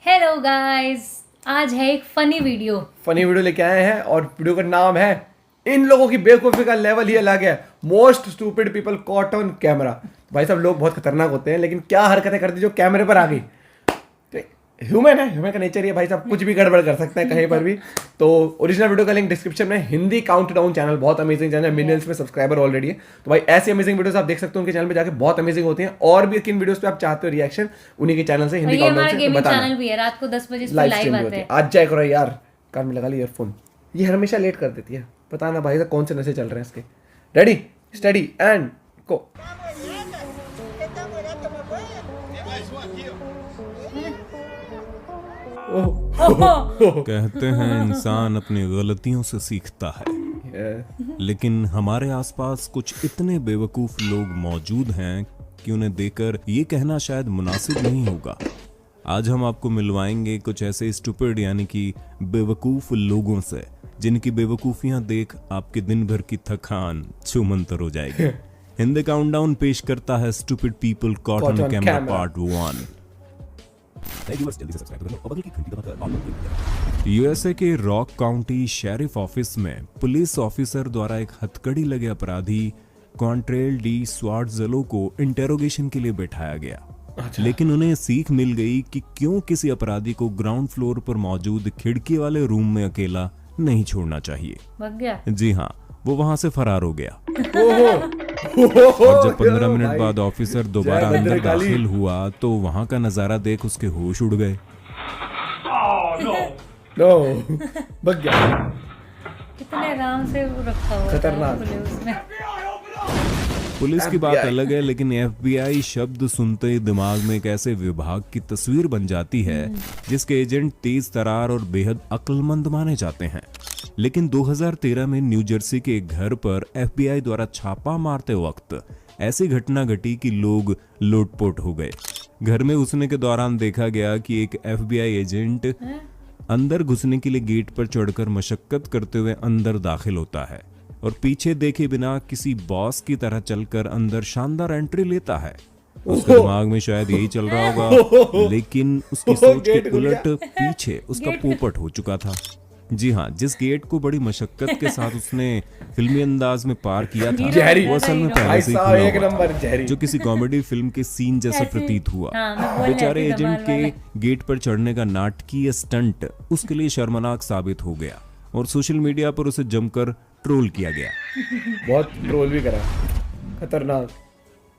Hello guys, आज है एक फनी वीडियो लेके आए हैं और वीडियो का नाम है इन लोगों की बेवकूफ़ी का लेवल ही अलग है। Most stupid people caught on camera. भाई साहब, लोग बहुत खतरनाक होते हैं, लेकिन क्या हरकतें करती जो कैमरे पर आ गई। ह्यूमन है, ह्यूमन का नेचर ही है भाई साहब, कुछ भी गड़बड़ कर सकते हैं कहीं पर भी। तो ओरिजिनल वीडियो का लिंक डिस्क्रिप्शन में। हिंदी काउंटडाउन चैनल, बहुत अमेजिंग चैनल, मिलियंस में सब्सक्राइबर ऑलरेडी है। तो भाई ऐसी अमेजिंग वीडियोस आप देख सकते हो उनके चैनल पे जाके, बहुत अमेजिंग होती हैं। और भी किन वीडियोस पे आप चाहते हो रिएक्शन, उन्हीं के चैनल से, हिंदी काउंटडाउन से बताना। चैनल भी है, रात को 10 बजे इस पे लाइव लाइव स्ट्रीम आते होती है। हैं। आज जाए करो यार, कान में लगा ली ईयरफोन, ये हमेशा लेट कर देती है। बताना भाई साहब कौन से नशे चल रहे हैं इसके। Ready, study and go. कहते हैं इंसान अपनी गलतियों से सीखता है, लेकिन हमारे आसपास कुछ इतने बेवकूफ लोग मौजूद हैं कि उन्हें देखकर ये कहना शायद मुनासिब नहीं होगा। आज हम आपको मिलवाएंगे कुछ ऐसे स्टूपिड यानी कि बेवकूफ लोगों से, जिनकी बेवकूफियां देख आपके दिन भर की थकान छूमंतर हो जाएगी। हिंदी काउंटडाउन पेश करता है stupid people caught on camera part 1। USA के रॉक काउंटी शेरिफ ऑफिस में पुलिस ऑफिसर द्वारा एक हथकड़ी लगे अपराधी क्वांट्रेल डी स्वार्ट्ज़लो को इंटेरोगेशन के लिए बैठाया गया। लेकिन उन्हें सीख मिल गई कि क्यों किसी अपराधी को ग्राउंड फ्लोर पर मौजूद खिड़की वाले रूम में अकेला नहीं छोड़ना चाहिए। भाग गया। जी हाँ, वो वहां से फरार हो गया। और जब 15 मिनट बाद ऑफिसर दोबारा अंदर दाखिल हुआ तो वहां का नजारा देख उसके होश उड़ गए। भाग गया। कितने आराम से वो रखा हुआ था खतरनाक। उसमें। पुलिस की बात FBI अलग है, लेकिन FBI शब्द सुनते ही दिमाग में एक ऐसे विभाग की तस्वीर बन जाती है जिसके एजेंट तेज तरार और बेहद अक्लमंद माने जाते हैं। लेकिन 2013 में न्यू जर्सी के एक घर पर FBI द्वारा छापा मारते वक्त ऐसी घटना घटी कि लोग लोटपोट हो गए। घर में घुसने के दौरान देखा गया कि एक FBI एजेंट अंदर घुसने के लिए गेट पर चढ़कर मशक्कत करते हुए अंदर दाखिल होता है और पीछे देखे बिना किसी बॉस की तरह चलकर अंदर शानदार एंट्री लेता है। उसके दिमाग में शायद यही चल रहा होगा, लेकिन उसकी सोच के उलट पीछे उसका पोपट हो चुका था। जी हाँ, जिस गेट को बड़ी मशक्कत के साथ उसने फिल्मी अंदाज में पार किया था, वो असल में पहले से ही खुला हुआ था, जो किसी कॉमेडी फिल्म के सीन जैसा प्रतीत हुआ। बेचारे एजेंट के गेट पर चढ़ने का नाटकीय स्टंट उसके लिए शर्मनाक साबित हो गया और सोशल मीडिया पर उसे जमकर ट्रोल किया गया। बहुत ट्रोल भी करा, खतरनाक।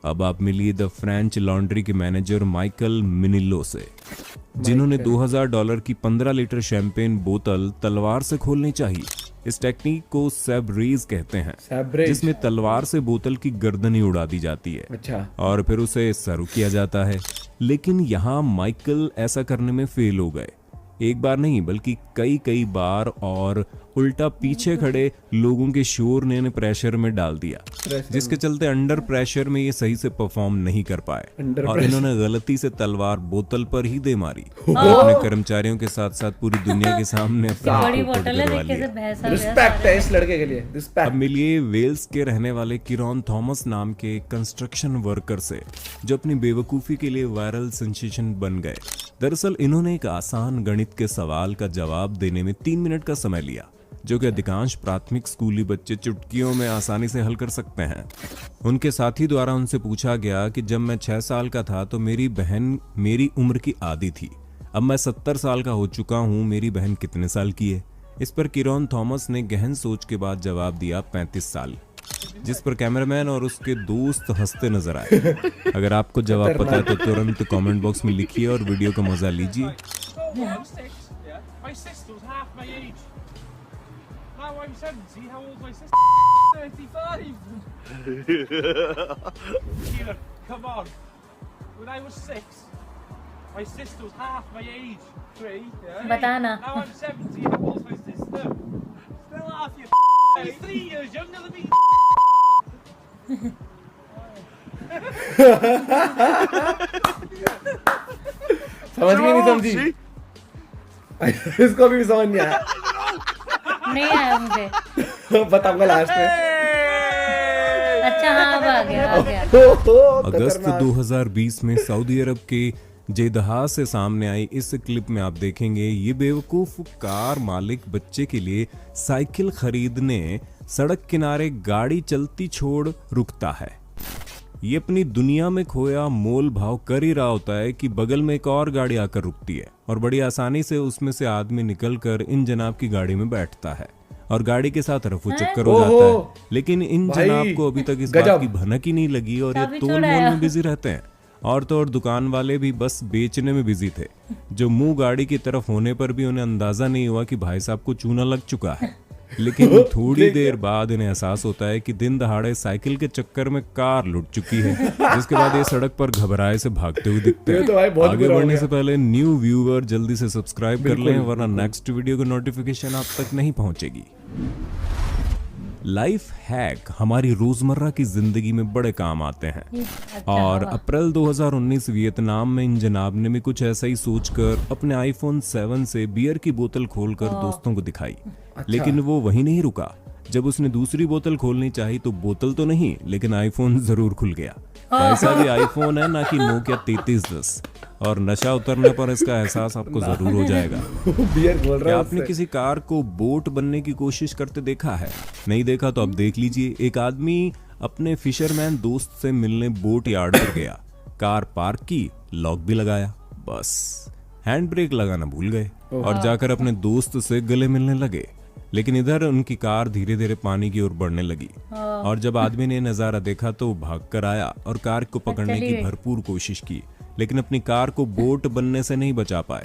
अब आप मिलिए द फ्रेंच लॉन्ड्री के मैनेजर माइकल मिनिलो से, जिन्होंने $2000 की 15 लीटर शैंपेन बोतल तलवार से खोलनी चाहिए। इस टेक्निक को सैब्रेज कहते हैं, जिसमें तलवार से बोतल की गर्दनी उड़ा दी जाती है। अच्छा। और फिर उसे सर्व किया जाता है। लेकिन यहाँ माइकल ऐसा करने में फेल हो गए। एक बार नहीं बल्कि कई बार, और उल्टा पीछे खड़े लोगों के शोर ने इन्हें प्रेशर में डाल दिया, जिसके चलते अंडर प्रेशर में ये सही से परफॉर्म नहीं कर पाए और इन्होंने गलती से तलवार बोतल पर ही दे मारी। अपने कर्मचारियों के साथ साथ पूरी दुनिया के सामने अपनी पोपट गिरवा लिया। रिस्पेक्ट है इस लड़के के लिए, रिस्पेक्ट। अब मिलिए वेल्स के रहने वाले किरोन थॉमस नाम के कंस्ट्रक्शन वर्कर से, जो अपनी बेवकूफी के लिए वायरल सेंसेशन बन गए। दरअसल इन्होंने एक आसान गणित के सवाल का जवाब देने में 3 मिनट का समय लिया, जो कि अधिकांश प्राथमिक स्कूली बच्चे चुटकियों में आसानी से हल कर सकते हैं। उनके साथी द्वारा उनसे पूछा गया कि जब मैं 6 साल का था तो मेरी बहन मेरी उम्र की आधी थी। अब मैं 70 साल का हो चुका हूँ, मेरी बहन कितने साल की है? इस पर किरोन थॉमस ने गहन सोच के बाद जवाब दिया 35 साल, जिस पर कैमरामैन और उसके दोस्त हंसते नजर आए। अगर आपको जवाब पता है तो तुरंत कमेंट बॉक्स में लिखिए और वीडियो का मजा लीजिए। बताना। समझ गई नहीं समझी? इसको भी समझ नहीं आया। नहीं आया मुझे। बताऊंगा लास्ट में। अच्छा हाँ, अब आ गया। अगस्त 2020 में सऊदी अरब के जेदहा से सामने आई इस क्लिप में आप देखेंगे ये बेवकूफ कार मालिक बच्चे के लिए साइकिल खरीदने सड़क किनारे गाड़ी चलती छोड़ रुकता है। ये अपनी दुनिया में खोया मोल भाव कर ही रहा होता है कि बगल में एक और गाड़ी आकर रुकती है और बड़ी आसानी से उसमें से आदमी निकलकर इन जनाब की गाड़ी में बैठता है और गाड़ी के साथ रफू चक्कर हो जाता है। लेकिन इन भाई, जनाब को अभी तक इस बात की भनक ही नहीं लगी और ये चाबी तोल छोड़ा मोल है। में बिजी रहते हैं। और तो और दुकान वाले भी बस बेचने में बिजी थे, जो मुंह गाड़ी की तरफ होने पर भी उन्हें अंदाजा नहीं हुआ कि भाई साहब को चूना लग चुका है। लेकिन थोड़ी देर बाद इन्हें एहसास होता है कि दिन दहाड़े साइकिल के चक्कर में कार लुट चुकी है, जिसके बाद ये सड़क पर घबराए से भागते हुए दिखते ये तो भाई हैं। बहुत आगे बुरा हो बढ़ने गया। से पहले न्यू व्यूअर जल्दी से सब्सक्राइब कर बिल्कुल, लें, वरना नेक्स्ट वीडियो की नोटिफिकेशन आप तक नहीं पहुंचेगी। लाइफ हैक हमारी रोजमर्रा की जिंदगी में बड़े काम आते हैं। और अप्रैल 2019 वियतनाम में इन जनाब ने भी कुछ ऐसा ही सोचकर अपने आईफोन 7 से बियर की बोतल खोलकर दोस्तों को दिखाई। लेकिन वो वहीं नहीं रुका। जब उसने दूसरी बोतल खोलनी चाही तो बोतल तो नहीं, लेकिन आईफोन जरूर खुल गया। ऐसा भी आईफोन है ना कि नोकिया 3310, और नशा उतरने पर इसका एहसास आपको जरूर हो जाएगा। बियर बोल रहा क्या है आपने उससे। किसी कार को बोट बनने की कोशिश करते देखा है? नहीं देखा तो अब देख लीजिए। एक आदमी अपने फिशरमैन दोस्त से मिलने बोट यार्ड पर गया, कार पार्क की, लॉक भी लगाया, बस हैंड ब्रेक लगाना भूल गए और जाकर अपने दोस्त से गले मिलने लगे। लेकिन इधर उनकी कार धीरे धीरे पानी की ओर बढ़ने लगी और जब आदमी ने नजारा देखा तो भाग कर आया और कार को पकड़ने की भरपूर कोशिश की, लेकिन अपनी कार को बोट बनने से नहीं बचा पाए।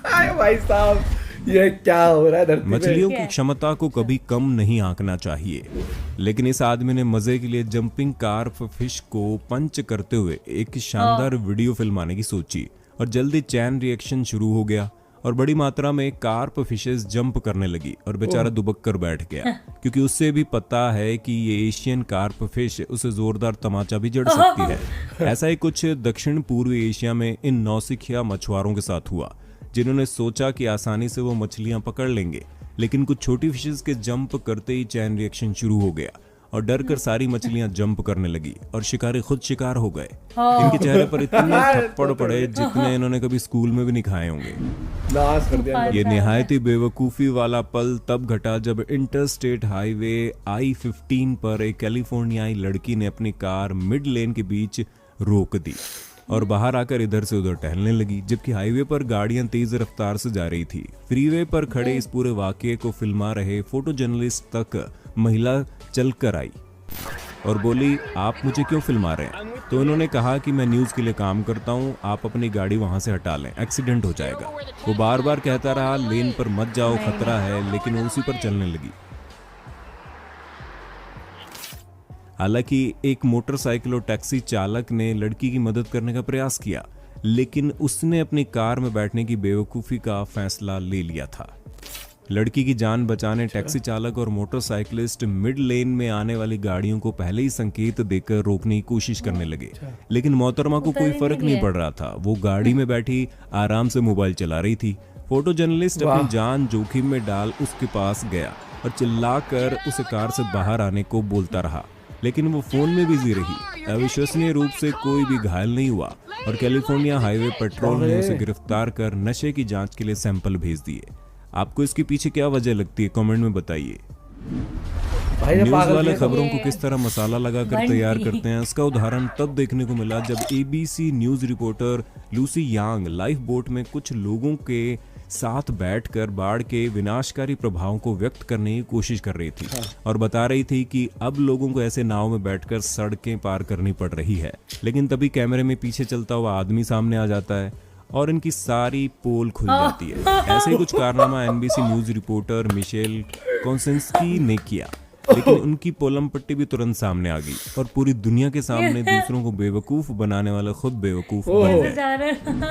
अरे भाई साहब, ये क्या हो रहा है धरती पे? मछलियों की क्षमता को कभी कम नहीं आंकना चाहिए, लेकिन इस आदमी ने मजे के लिए जंपिंग कार्प फिश को पंच करते हुए एक शानदार वीडियो फिल्माने की सोची और जल्दी चैन रिएक्शन शुरू हो गया और बड़ी मात्रा में कार्प फिशेस जंप करने लगी और बेचारा दुबक कर बैठ गया, क्योंकि उससे भी पता है कि ये एशियन कार्प फिश उसे जोरदार तमाचा भी जड़ सकती है। ऐसा ही कुछ दक्षिण पूर्वी एशिया में इन नौसिखिया मछुआरों के साथ हुआ, जिन्होंने सोचा कि आसानी से वो मछलियां पकड़ लेंगे, लेकिन कुछ छोटी फिशेस के जंप करते ही चैन रिएक्शन शुरू हो गया और डर कर सारी मछलियां जंप करने लगी और शिकारी खुद शिकार हो गए। इनके चेहरे पर इतने थप्पड़ पड़े जितने इन्होंने कभी स्कूल में भी नहीं खाए होंगे। नाश कर दिया। ये निहायत ही बेवकूफी वाला पल तब घटा जब इंटरस्टेट हाईवे I-15 पर एक कैलिफोर्नियाई लड़की ने अपनी कार मिड लेन के बीच रोक दी और बाहर आकर इधर से उधर टहलने लगी, जबकि हाईवे पर गाड़ियां तेज रफ्तार से जा रही थी। फ्रीवे पर खड़े इस पूरे वाकये को फिल्मा रहे फोटो जर्नलिस्ट तक महिला चलकर आई और बोली, आप मुझे क्यों फिल्मा रहे हैं? तो उन्होंने कहा कि मैं न्यूज़ के लिए काम करता हूं, आप अपनी गाड़ी वहां से हटा लें, एक्सीडेंट हो जाएगा। वो बार बार कहता रहा लेन पर मत जाओ, खतरा है, लेकिन वो उसी पर चलने लगी। हालांकि एक मोटरसाइकिल और टैक्सी चालक ने लड़की की मदद करने का प्रयास किया, लेकिन उसने अपनी कार में बैठने की बेवकूफ़ी का फैसला ले लिया था। लड़की की जान बचाने टैक्सी चालक और मोटरसाइकिलिस्ट मिड लेन में आने वाली गाड़ियों को पहले ही संकेत देकर रोकने की कोशिश करने लगे, लेकिन मोहतरमा को कोई फर्क नहीं पड़ रहा था। वो गाड़ी में बैठी आराम से मोबाइल चला रही थी। फोटो जर्नलिस्ट अपनी जान जोखिम में डाल उसके पास गया और चिल्लाकर उसे कार से बाहर आने को बोलता रहा, लेकिन वो फोन में बिजी रही। अविश्वसनीय रूप से कोई भी घायल नहीं हुआ और कैलिफोर्निया हाईवे पेट्रोल ने उसे गिरफ्तार कर नशे की जांच के लिए सैंपल भेज दिए। आपको इसके पीछे क्या वजह लगती है, कमेंट में बताइए। न्यूज वाले खबरों को किस तरह मसाला लगाकर तैयार करते हैं, इसका उदाहरण तब देखने को मिला जब ABC न्यूज रिपोर्टर लूसी यांग लाइफ बोट में कुछ लोगों के साथ बैठकर बाढ़ के विनाशकारी प्रभावों को व्यक्त करने की कोशिश कर रही थी और बता रही थी कि अब लोगों को ऐसे नाव में बैठकर सड़कें पार करनी पड़ रही है। लेकिन तभी कैमरे में पीछे चलता हुआ आदमी सामने आ जाता है और इनकी सारी पोल खुल जाती है। ऐसे ही कुछ कारनामा NBC न्यूज रिपोर्टर मिशेल कॉन्सेंस्की ने किया, लेकिन उनकी पोलम पट्टी भी तुरंत सामने आ गई और पूरी दुनिया के सामने दूसरों को बेवकूफ बनाने वाले खुद बेवकूफ बन गए।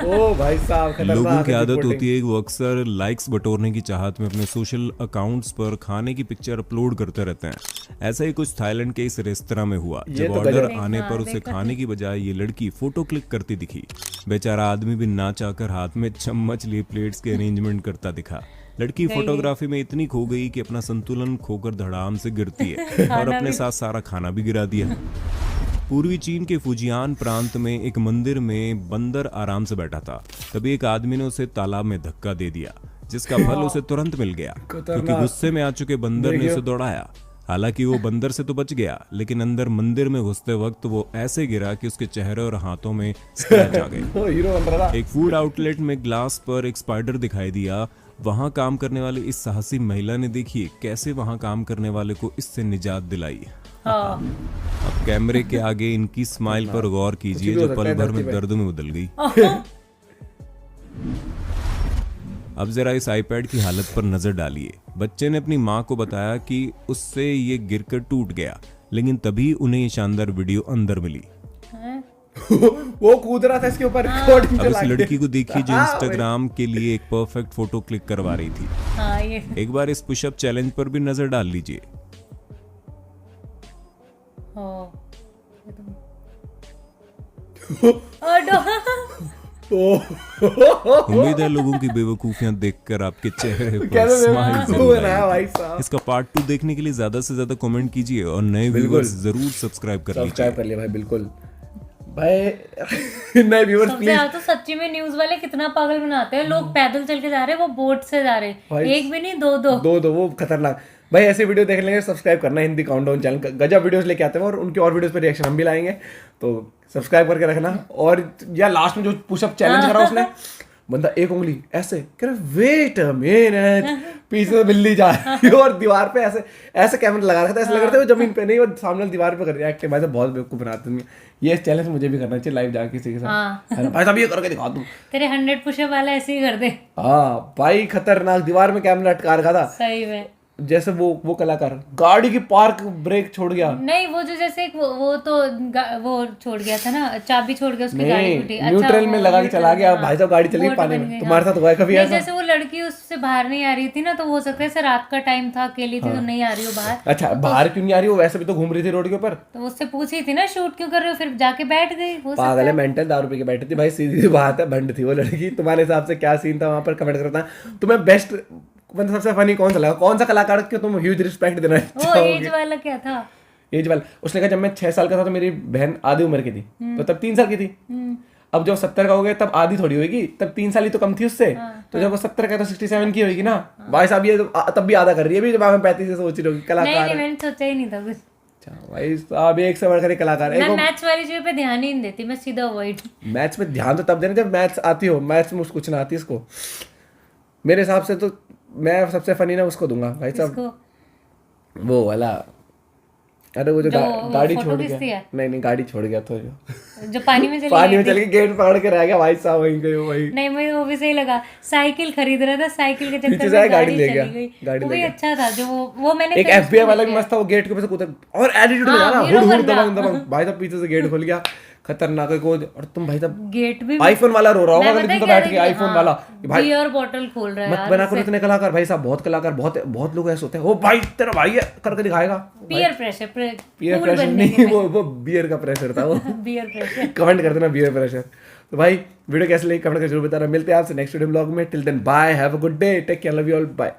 ओ भाई साहब, खतरनाक लोगों की है आदत रिपोर्टिंग। होती है कि वो अक्सर लाइक्स बटोरने की चाहत में अपने सोशल अकाउंट्स पर खाने की पिक्चर अपलोड करते रहते हैं। ऐसा ही कुछ थाईलैंड के इस रेस्तरां में हुआ, ये जब तो ऑर्डर गजब। आने पर उसे खाने की बजाय ये लड़की फोटो क्लिक करती दिखी। बेचारा आदमी भी ना चाहकर हाथ में चम्मच लिए प्लेट्स के अरेंजमेंट करता दिखा। लड़की फोटोग्राफी में इतनी खो गई कि अपना संतुलन खोकर धड़ाम से गिरती है और अपने साथ सारा खाना भी गिरा दिया। पूर्वी चीन के फुजियान प्रांत में एक मंदिर में बंदर आराम से बैठा था। तभी एक आदमी ने उसे तालाब में धक्का दे दिया, जिसका फल उसे तुरंत मिल गया, क्योंकि गुस्से में आ चुके बंदर ने उसे दौड़ाया। हालांकि वो बंदर से तो बच गया, लेकिन अंदर मंदिर में घुसते वक्त वो ऐसे गिरा कि उसके चेहरे और हाथों में स्क्रैच आ गए। वो हीरो बन रहा था। एक फूड आउटलेट में ग्लास पर एक स्पाइडर दिखाई दिया। वहां काम करने वाली इस साहसी महिला ने देखिए कैसे वहां काम करने वाले को इससे निजात दिलाई। हाँ। अब कैमरे के आगे इनकी स्माइल पर गौर कीजिए, जो पल भर में दर्द में बदल गई। अब जरा इस आईपैड की हालत पर नजर डालिए। बच्चे ने अपनी माँ को बताया कि उससे ये गिरकर टूट गया, लेकिन तभी उन्हें ये शानदार वीडियो अंदर मिली। वो कूद रहा था इसके ऊपर रिकॉर्डिंग अब इस चला के। लड़की को देखिए जो इंस्टाग्राम के लिए एक परफेक्ट फोटो क्लिक करवा रही थी। हाँ, ये एक बार इस पुशअप चैलेंज पर भी नजर डाल लीजिए। उम्मीद है लोगों की बेवकूफियां देखकर आपके चेहरे पर स्माइल जरूर बनाया भाई आएगी। साहब। इसका पार्ट 2 देखने के लिए ज्यादा से ज्यादा कमेंट कीजिए और नए व्यूअर्स जरूर सब्सक्राइब कर लीजिए। सब्सक्राइब कर लिया भाई, बिल्कुल भाई। नए व्यूअर्स सबसे प्लीज। ज्यादा तो सच्ची में न्यूज वाले कितना पागल बनाते हैं। लोग पैदल चल के जा रहे हैं, वो बोट से जा रहे हैं, एक भी नहीं, दो। दो वो खतरनाक भाई। ऐसे वीडियो देख लेंगे, सब्सक्राइब करना हिंदी काउंटडाउन चैनल, गजब वीडियोस लेके आते हैं और उनके और वीडियोस पे रिएक्शन हम भी लाएंगे, तो सब्सक्राइब करके रखना। और या लास्ट में जो पुशअप चैलेंज करा उसने, बंदा एक उंगली ऐसे कह रहा, वेट अ मिनट, पीछे से बिल्ली जा रही है और दीवार पे ऐसे ऐसे कैमरा लगा रखा था, ऐसे लग रहा था वो जमीन पे नहीं, वो सामने दीवार पे कर रही है एक्टिंग। भाई साहब बहुत बेवकूफ बनाते हैं ये चैलेंज, मुझे भी करना चाहिए लाइव जाके किसी के साथ। भाई साहब ये करके दिखा दूं, तेरे 100 पुशअप वाला ऐसे ही कर दे। हाँ भाई खतरनाक, दीवार में कैमरा अटका रखा था सही में। जैसे वो कलाकार गाड़ी की पार्क ब्रेक छोड़ गया। नहीं, वो जो जैसे एक वो तो वो छोड़ गया था ना, चाबी छोड़ गया, उसकी गाड़ी टूटी। नहीं, न्यूट्रल में लगा के चला गया। भाई साहब गाड़ी चली गई पानी में। तुम्हारे साथ हुआ है कभी ऐसा? जैसे वो लड़की उससे बाहर नहीं आ रही थी ना, तो हो सकता है ऐसे रात का टाइम था, अकेली थी, तो नहीं आ रही हो बाहर। अच्छा, बाहर क्यों नहीं आ रही हो? वैसे भी तो घूम रही थी रोड के ऊपर। तो उससे पूछी थी ना शूट क्यों कर रहे हो, फिर जाके बैठ गई। हो सकता पागल है, मेंटल, दारू पी के बैठी थी भाई, सीधी बात है, भंड थी वो लड़की। तुम्हारे हिसाब से क्या सीन था वहां पर, कमेंट करना। तुम्हें बेस्ट मतलब सबसे फनी कौन सा लगा? कौन सा कलाकार को तुम ह्यूज रिस्पेक्ट देना वो चाहोगे? एज वाला क्या था? एज वाला उसने कहा जब मैं 6 साल का था तो मेरी बहन आधी उम्र की थी, तो तब 3 साल की थी। अब जब 70 का हो गया तब आधी थोड़ी होगी, तब 3 साल ही तो कम थी उससे। तो जब वो 70 का तो 67 की होगी ना। भाई साहब ये तब भी आधा कर रही है, अभी जब मैं 35 से सोच रही होगी कलाकार। नहीं, मैंने सोचा ही नहीं था कुछ। अच्छा भाई साहब, एक से बढ़कर एक कलाकार है। मैं मैच वाली चीज पे ध्यान ही नहीं देती, मैं सीधा अवॉइड। मैच में ध्यान तो तब देना जब मैच आती हो, मैच में कुछ ना आती इसको। मेरे हिसाब से तो मैं सबसे फनी ना उसको दूंगा भाई साहब, वो वाला। अरे वो जो गाड़ी छोड़ गया, नहीं गाड़ी छोड़ गया तो जो पानी में चल के गेट पकड़ के रह गया भाई साहब, वहीं गए वही। नहीं, मुझे वो भी सही लगा। साइकिल खरीद रहा था, साइकिल के चक्कर में गाड़ी ले गया, गाड़ी वो भी अच्छा था। जो वो मैंने एक FBI वाला भी मस्त था, वो गेट के ऊपर से कूदा और एटीट्यूड में ना, हुड़ हुड़ दबंग दबंग। भाई साहब पीछे से गेट खुल गया, खतरनाक है को। और तुम भाई साहब गेट भी आईफोन वाला रो रहा होगा लेकिन तो बैठ के आईफोन वाला भाई बियर बॉटल खोल रहा है। मत बना करो इतने कलाकार भाई साहब, बहुत कलाकार, बहुत लोग ऐसे होते हैं। वो भाई तेरा भाई है करके दिखाएगा। पीयर प्रेशर नहीं, वो बियर का प्रेशर था वो। Beer pressure. कमेंट कर देना बियर प्रेशर। तो भाई वीडियो कैसे लगी कमेंट करके जरूर बताना। मिलते हैं आपसे नेक्स्ट वीडियो ब्लॉग में। Till then bye, have a good day, take care, love you all, bye.